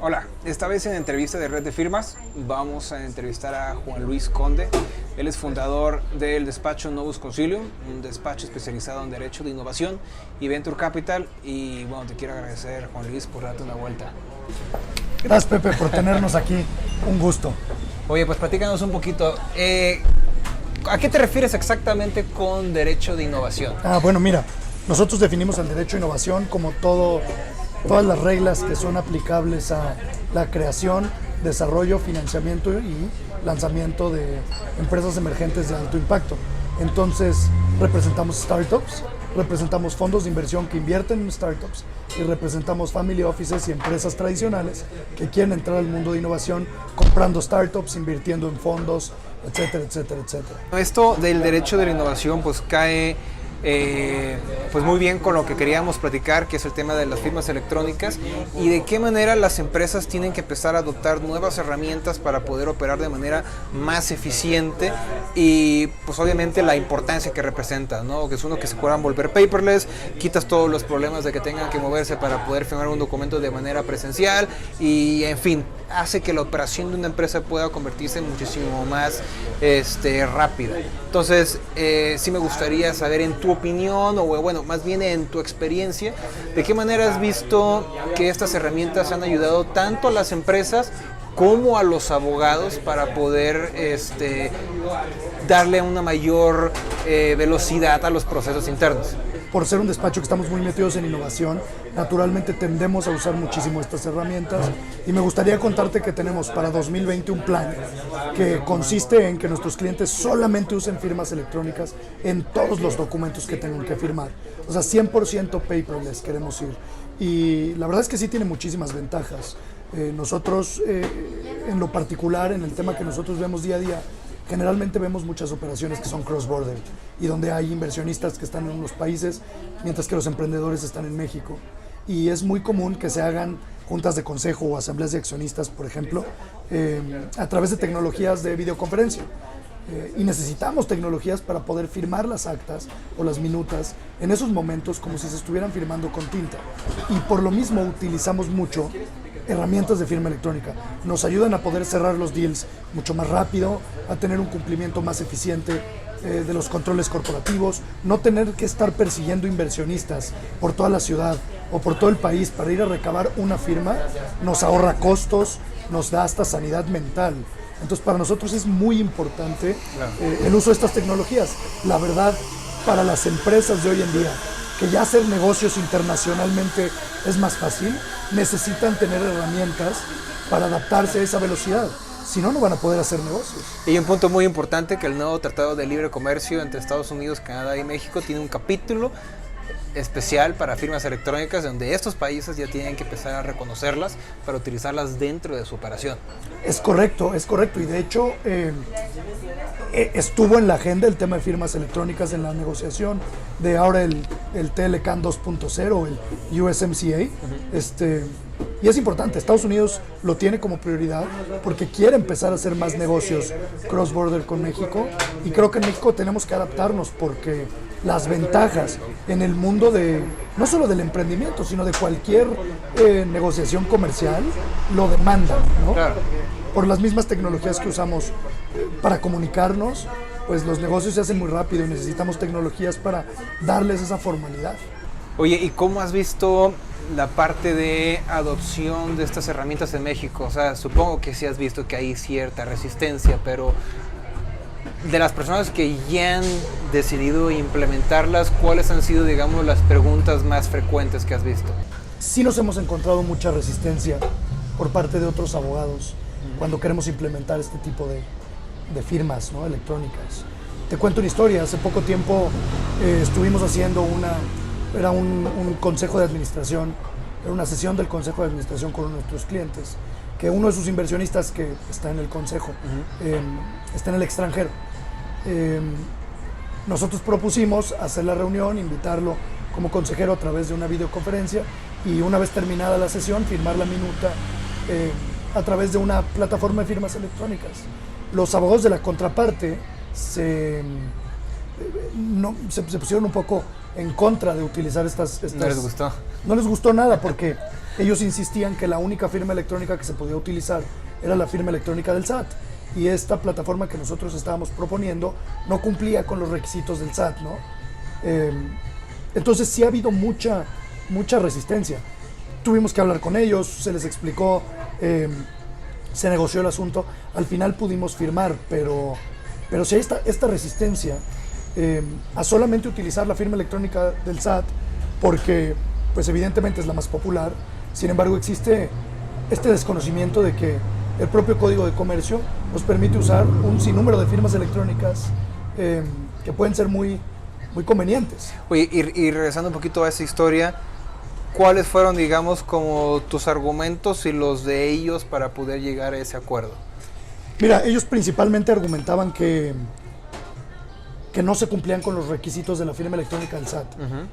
Hola, esta vez en entrevista de Red de Firmas vamos a entrevistar a Juan Luis Conde. Él es fundador del despacho Novus Concilium, un despacho especializado en Derecho de Innovación y Venture Capital. Y bueno, te quiero agradecer, Juan Luis, por darte una vuelta. Gracias, Pepe, por tenernos aquí. Un gusto. Oye, pues platícanos un poquito. ¿A qué te refieres exactamente con Derecho de Innovación? Bueno, mira, nosotros definimos el Derecho de Innovación como todas las reglas que son aplicables a la creación, desarrollo, financiamiento y lanzamiento de empresas emergentes de alto impacto. Entonces, representamos startups, representamos fondos de inversión que invierten en startups y representamos family offices y empresas tradicionales que quieren entrar al mundo de innovación comprando startups, invirtiendo en fondos, etcétera, etcétera, etcétera. Esto del derecho de la innovación pues cae pues muy bien con lo que queríamos platicar, que es el tema de las firmas electrónicas y de qué manera las empresas tienen que empezar a adoptar nuevas herramientas para poder operar de manera más eficiente y pues obviamente la importancia que representa, ¿no? Que es uno que se puedan volver paperless, quitas todos los problemas de que tengan que moverse para poder firmar un documento de manera presencial y en fin, hace que la operación de una empresa pueda convertirse en muchísimo más rápida. Entonces, sí me gustaría saber en tu opinión, o bueno, más bien en tu experiencia, de qué manera has visto que estas herramientas han ayudado tanto a las empresas como a los abogados para poder darle una mayor velocidad a los procesos internos. Por ser un despacho que estamos muy metidos en innovación, naturalmente tendemos a usar muchísimo estas herramientas y me gustaría contarte que tenemos para 2020 un plan que consiste en que nuestros clientes solamente usen firmas electrónicas en todos los documentos que tengan que firmar. O sea, 100% paperless queremos ir. Y la verdad es que sí tiene muchísimas ventajas. Nosotros, en lo particular, en el tema que nosotros vemos día a día, generalmente vemos muchas operaciones que son cross-border y donde hay inversionistas que están en unos países mientras que los emprendedores están en México. Y es muy común que se hagan juntas de consejo o asambleas de accionistas, por ejemplo, a través de tecnologías de videoconferencia. Y necesitamos tecnologías para poder firmar las actas o las minutas en esos momentos como si se estuvieran firmando con tinta. Y por lo mismo utilizamos mucho herramientas de firma electrónica. Nos ayudan a poder cerrar los deals mucho más rápido, a tener un cumplimiento más eficiente de los controles corporativos, no tener que estar persiguiendo inversionistas por toda la ciudad o por todo el país para ir a recabar una firma, nos ahorra costos, nos da hasta sanidad mental. Entonces para nosotros es muy importante el uso de estas tecnologías. La verdad, para las empresas de hoy en día, que ya hacer negocios internacionalmente es más fácil, necesitan tener herramientas para adaptarse a esa velocidad. Si no, no van a poder hacer negocios. Y un punto muy importante, que el nuevo Tratado de Libre Comercio entre Estados Unidos, Canadá y México tiene un capítulo especial para firmas electrónicas donde estos países ya tienen que empezar a reconocerlas para utilizarlas dentro de su operación. Es correcto, y de hecho estuvo en la agenda el tema de firmas electrónicas en la negociación de ahora el TLCAN 2.0, el USMCA. Y es importante, Estados Unidos lo tiene como prioridad porque quiere empezar a hacer más negocios cross-border con México y creo que en México tenemos que adaptarnos porque las ventajas en el mundo no solo del emprendimiento, sino de cualquier negociación comercial lo demandan, ¿no? Claro. Por las mismas tecnologías que usamos para comunicarnos, pues los negocios se hacen muy rápido y necesitamos tecnologías para darles esa formalidad. Oye, ¿y cómo has visto la parte de adopción de estas herramientas en México? O sea, supongo que sí has visto que hay cierta resistencia, pero de las personas que ya han decidido implementarlas, ¿cuáles han sido, digamos, las preguntas más frecuentes que has visto? Sí nos hemos encontrado mucha resistencia por parte de otros abogados cuando queremos implementar este tipo de firmas, ¿no?, electrónicas. Te cuento una historia. Hace poco tiempo estuvimos haciendo era un consejo de administración, era una sesión del consejo de administración con uno de nuestros clientes, que uno de sus inversionistas que está en el consejo, está en el extranjero. Nosotros propusimos hacer la reunión, invitarlo como consejero a través de una videoconferencia y una vez terminada la sesión, firmar la minuta a través de una plataforma de firmas electrónicas. Los abogados de la contraparte se pusieron un poco en contra de utilizar estas... ¿No les gustó? No les gustó nada porque ellos insistían que la única firma electrónica que se podía utilizar era la firma electrónica del SAT. Y esta plataforma que nosotros estábamos proponiendo no cumplía con los requisitos del SAT, ¿no? Entonces sí ha habido mucha resistencia. Tuvimos que hablar con ellos, se les explicó, se negoció el asunto, al final pudimos firmar, pero sí hay esta resistencia a solamente utilizar la firma electrónica del SAT, porque pues evidentemente es la más popular. Sin embargo, existe este desconocimiento de que el propio Código de Comercio nos permite usar un sinnúmero de firmas electrónicas que pueden ser muy convenientes. Oye, y regresando un poquito a esa historia, ¿cuáles fueron, digamos, como tus argumentos y los de ellos para poder llegar a ese acuerdo? Mira, ellos principalmente argumentaban que no se cumplían con los requisitos de la firma electrónica del SAT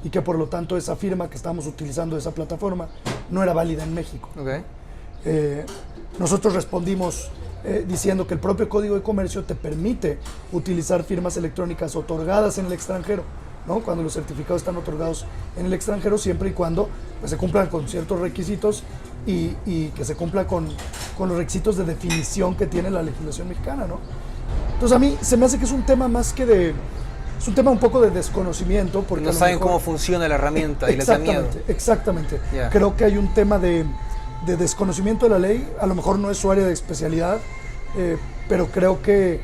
y que por lo tanto esa firma que estábamos utilizando, esa plataforma, no era válida en México. Okay. Nosotros respondimos diciendo que el propio Código de Comercio te permite utilizar firmas electrónicas otorgadas en el extranjero, ¿no? Cuando los certificados están otorgados en el extranjero, siempre y cuando pues, se cumplan con ciertos requisitos y que se cumpla con los requisitos de definición que tiene la legislación mexicana, ¿no? Entonces a mí se me hace que es un tema más que de... Es un tema un poco de desconocimiento. Porque no saben cómo funciona la herramienta y les da miedo. Exactamente. Yeah. Creo que hay un tema de desconocimiento de la ley. A lo mejor no es su área de especialidad, pero creo que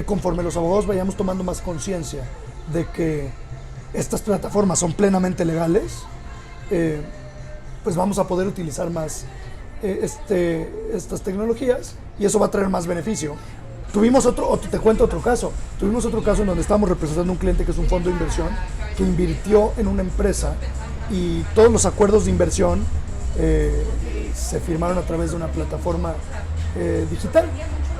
conforme los abogados vayamos tomando más conciencia de que estas plataformas son plenamente legales, pues vamos a poder utilizar más estas tecnologías y eso va a traer más beneficio. Te cuento otro caso. Tuvimos otro caso en donde estábamos representando a un cliente que es un fondo de inversión que invirtió en una empresa y todos los acuerdos de inversión se firmaron a través de una plataforma digital.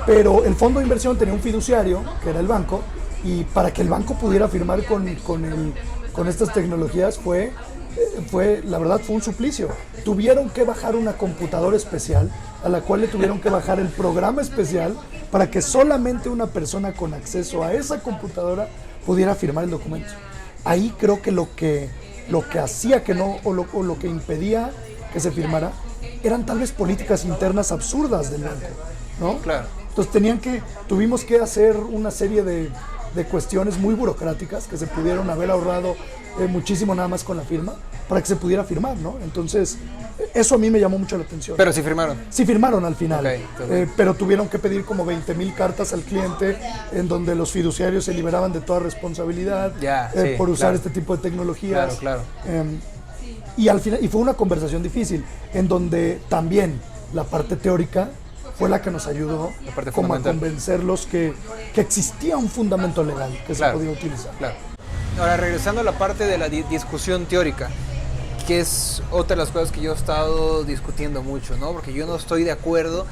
Pero el fondo de inversión tenía un fiduciario, que era el banco, y para que el banco pudiera firmar con estas tecnologías la verdad fue un suplicio. Tuvieron que bajar una computadora especial a la cual le tuvieron que bajar el programa especial para que solamente una persona con acceso a esa computadora pudiera firmar el documento. Ahí creo que lo que hacía que no, o lo que impedía que se firmara, eran tal vez políticas internas absurdas del banco, ¿no? Claro. Entonces tuvimos que hacer una serie de cuestiones muy burocráticas que se pudieron haber ahorrado muchísimo nada más con la firma para que se pudiera firmar, ¿no? Entonces, eso a mí me llamó mucho la atención. Pero sí firmaron. Sí firmaron al final, Okay. Pero tuvieron que pedir como 20,000 cartas al cliente en donde los fiduciarios se liberaban de toda responsabilidad por usar este tipo de tecnologías. Claro. Y al final, y fue una conversación difícil en donde también la parte teórica fue la que nos ayudó como a convencerlos que existía un fundamento legal que se podía utilizar. Claro. Ahora, regresando a la parte de la discusión teórica, que es otra de las cosas que yo he estado discutiendo mucho, ¿no? Porque yo no estoy de acuerdo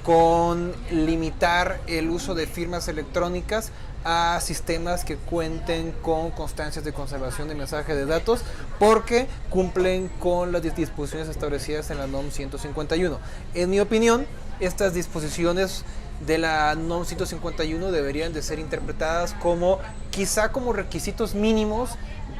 con limitar el uso de firmas electrónicas a sistemas que cuenten con constancias de conservación de mensaje de datos porque cumplen con las disposiciones establecidas en la NOM 151. En mi opinión, estas disposiciones de la NOM 151 deberían de ser interpretadas quizá como requisitos mínimos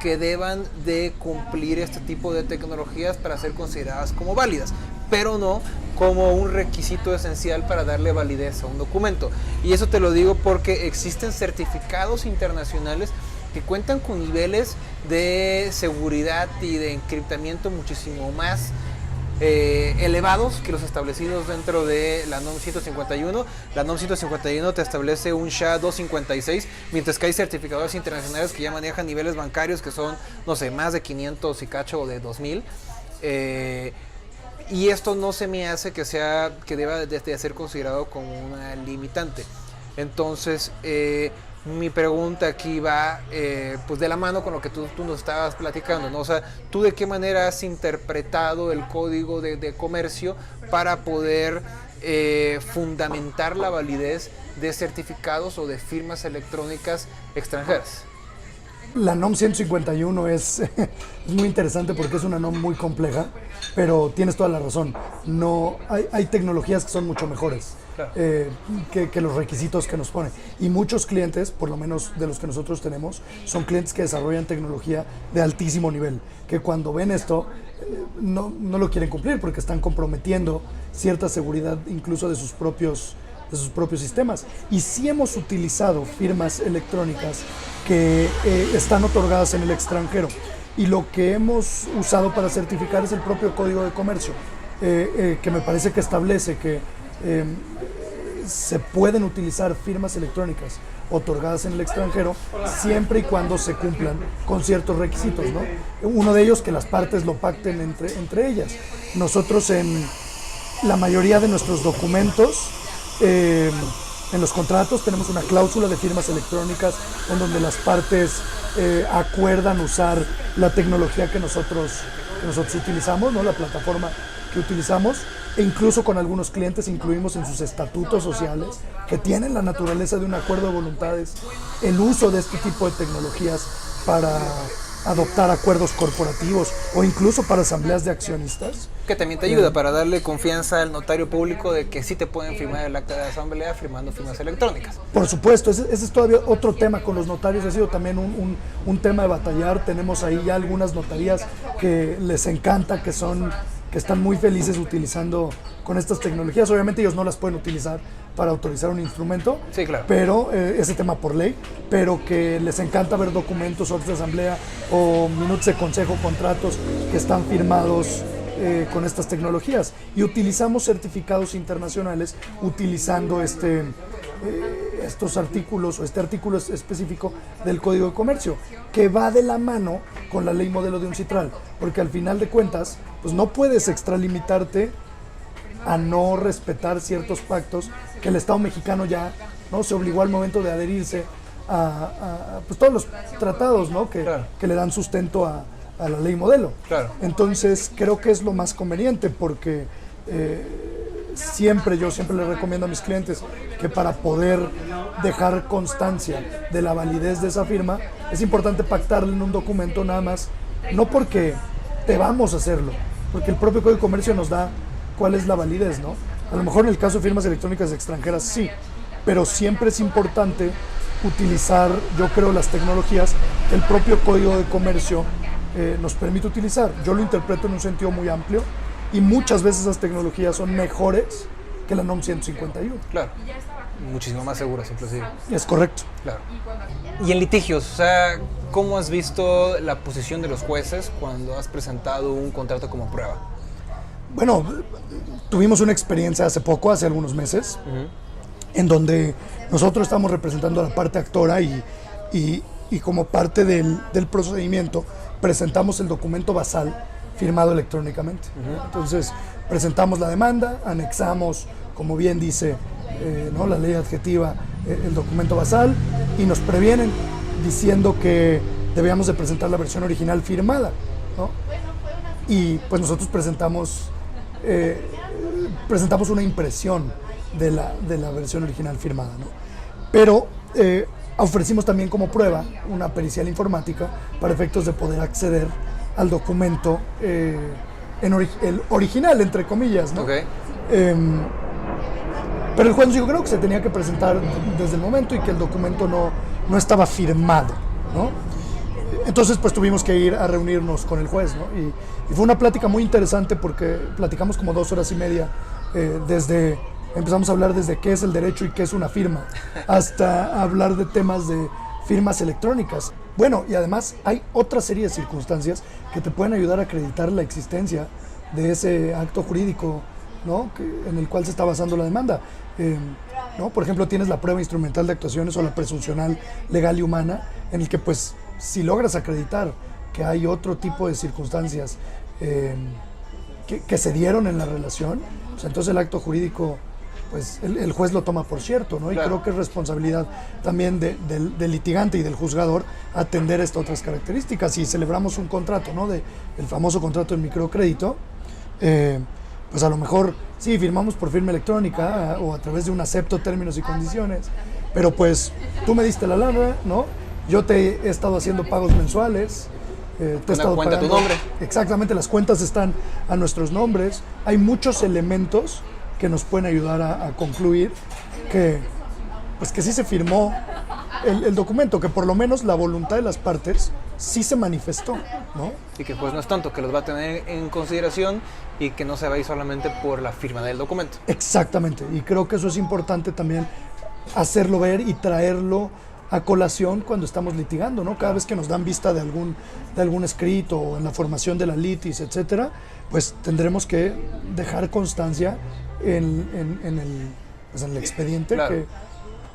que deban de cumplir este tipo de tecnologías para ser consideradas como válidas, pero no como un requisito esencial para darle validez a un documento. Y eso te lo digo porque existen certificados internacionales que cuentan con niveles de seguridad y de encriptamiento muchísimo más elevados que los establecidos dentro de la NOM 151. La NOM 151 te establece un SHA-256, mientras que hay certificadores internacionales que ya manejan niveles bancarios que son, no sé, más de 500 y cacho o de 2000. Y esto no se me hace que deba de ser considerado como una limitante. Entonces, mi pregunta aquí va pues de la mano con lo que tú nos estabas platicando, ¿no? O sea, ¿tú de qué manera has interpretado el Código de Comercio para poder fundamentar la validez de certificados o de firmas electrónicas extranjeras? La NOM 151 es muy interesante porque es una NOM muy compleja, pero tienes toda la razón. No, hay tecnologías que son mucho mejores Claro. que los requisitos que nos ponen. Y muchos clientes, por lo menos de los que nosotros tenemos, son clientes que desarrollan tecnología de altísimo nivel, que cuando ven esto no lo quieren cumplir porque están comprometiendo cierta seguridad incluso de sus propios sistemas. Y sí hemos utilizado firmas electrónicas que están otorgadas en el extranjero. Y lo que hemos usado para certificar es el propio Código de Comercio, que me parece que establece que se pueden utilizar firmas electrónicas otorgadas en el extranjero siempre y cuando se cumplan con ciertos requisitos, ¿no? Uno de ellos, que las partes lo pacten entre ellas. Nosotros en la mayoría de nuestros documentos, en los contratos tenemos una cláusula de firmas electrónicas en donde las partes acuerdan usar la tecnología que nosotros utilizamos, ¿no? La plataforma que utilizamos, e incluso con algunos clientes incluimos en sus estatutos sociales, que tienen la naturaleza de un acuerdo de voluntades, el uso de este tipo de tecnologías para adoptar acuerdos corporativos o incluso para asambleas de accionistas. Que también te ayuda para darle confianza al notario público de que sí te pueden firmar el acta de asamblea firmando firmas electrónicas. Por supuesto, ese es todavía otro tema con los notarios, ha sido también un tema de batallar. Tenemos ahí ya algunas notarías que les encanta, que están muy felices utilizando con estas tecnologías. Obviamente ellos no las pueden utilizar para autorizar un instrumento, sí, claro, pero ese tema por ley, pero que les encanta ver documentos, actas de asamblea o minutos de consejo, contratos que están firmados con estas tecnologías. Y utilizamos certificados internacionales utilizando estos artículos o este artículo específico del Código de Comercio, que va de la mano con la ley modelo de UNCITRAL, porque al final de cuentas pues no puedes extralimitarte a no respetar ciertos pactos que el Estado mexicano ya, ¿no?, se obligó al momento de adherirse a pues todos los tratados, ¿no?, claro, que le dan sustento a la ley modelo. Claro. Entonces creo que es lo más conveniente, porque yo siempre les recomiendo a mis clientes que para poder dejar constancia de la validez de esa firma es importante pactarle en un documento, nada más, no porque te vamos a hacerlo, porque el propio Código de Comercio nos da cuál es la validez, ¿no? A lo mejor en el caso de firmas electrónicas extranjeras sí, pero siempre es importante utilizar, yo creo, las tecnologías que el propio Código de Comercio nos permite utilizar. Yo lo interpreto en un sentido muy amplio y muchas veces esas tecnologías son mejores que la NOM 151. Claro, muchísimo más seguras inclusive. Es correcto. Claro. Y en litigios, o sea, ¿cómo has visto la posición de los jueces cuando has presentado un contrato como prueba? Bueno, tuvimos una experiencia hace algunos meses, en donde nosotros estamos representando a la parte actora y como parte del procedimiento presentamos el documento basal firmado electrónicamente. Entonces presentamos la demanda, anexamos, como bien dice ¿no?, la ley adjetiva, el documento basal, y nos previenen diciendo que debíamos de presentar la versión original firmada, ¿no? Y pues nosotros presentamos una impresión de la versión original firmada, ¿no? Pero ofrecimos también como prueba una pericial informática para efectos de poder acceder al documento el original, entre comillas, ¿no? Okay. Pero el juez nos dijo que no, que se tenía que presentar desde el momento y que el documento no estaba firmado, ¿no? Entonces pues tuvimos que ir a reunirnos con el juez, ¿no? Y fue una plática muy interesante porque platicamos como 2 horas y media, empezamos a hablar desde qué es el derecho y qué es una firma, hasta hablar de temas de firmas electrónicas. Bueno, y además hay otra serie de circunstancias que te pueden ayudar a acreditar la existencia de ese acto jurídico, ¿no?, en el cual se está basando la demanda. ¿No? Por ejemplo, tienes la prueba instrumental de actuaciones o la presuncional legal y humana, en el que pues si logras acreditar que hay otro tipo de circunstancias que se dieron en la relación, pues entonces el acto jurídico, pues el juez lo toma por cierto, ¿no? Claro. Y creo que es responsabilidad también del litigante y del juzgador atender estas otras características. Si celebramos un contrato, ¿no?, el famoso contrato de microcrédito, pues a lo mejor sí firmamos por firma electrónica o a través de un acepto términos y condiciones, pero pues tú me diste la lana, ¿no?, Yo te he estado haciendo pagos mensuales. Te he estado cuenta a tu pagando. nombre. Exactamente, las cuentas están a nuestros nombres. Hay muchos elementos que nos pueden ayudar a concluir que sí se firmó el documento, que por lo menos la voluntad de las partes sí se manifestó, ¿no? Y que pues no es tanto, que los va a tener en consideración y que no se va a ir solamente por la firma del documento. Exactamente, y creo que eso es importante también hacerlo ver y traerlo a colación cuando estamos litigando, ¿no? Cada vez que nos dan vista de algún escrito o en la formación de la litis, etcétera, pues tendremos que dejar constancia en el expediente, claro,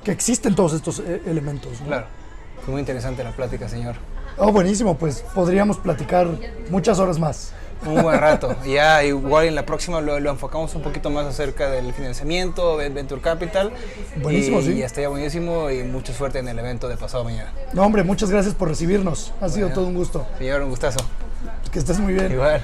que existen todos estos elementos, ¿no? Claro. Fue muy interesante la plática, señor. Oh, buenísimo, pues podríamos platicar muchas horas más. Un buen rato. Ya igual en la próxima lo enfocamos un poquito más acerca del financiamiento, Venture Capital. Buenísimo, sí. Y estaría buenísimo y mucha suerte en el evento de pasado mañana. No, hombre, muchas gracias por recibirnos. Ha sido todo un gusto. Señor, un gustazo. Que estés muy bien. Igual.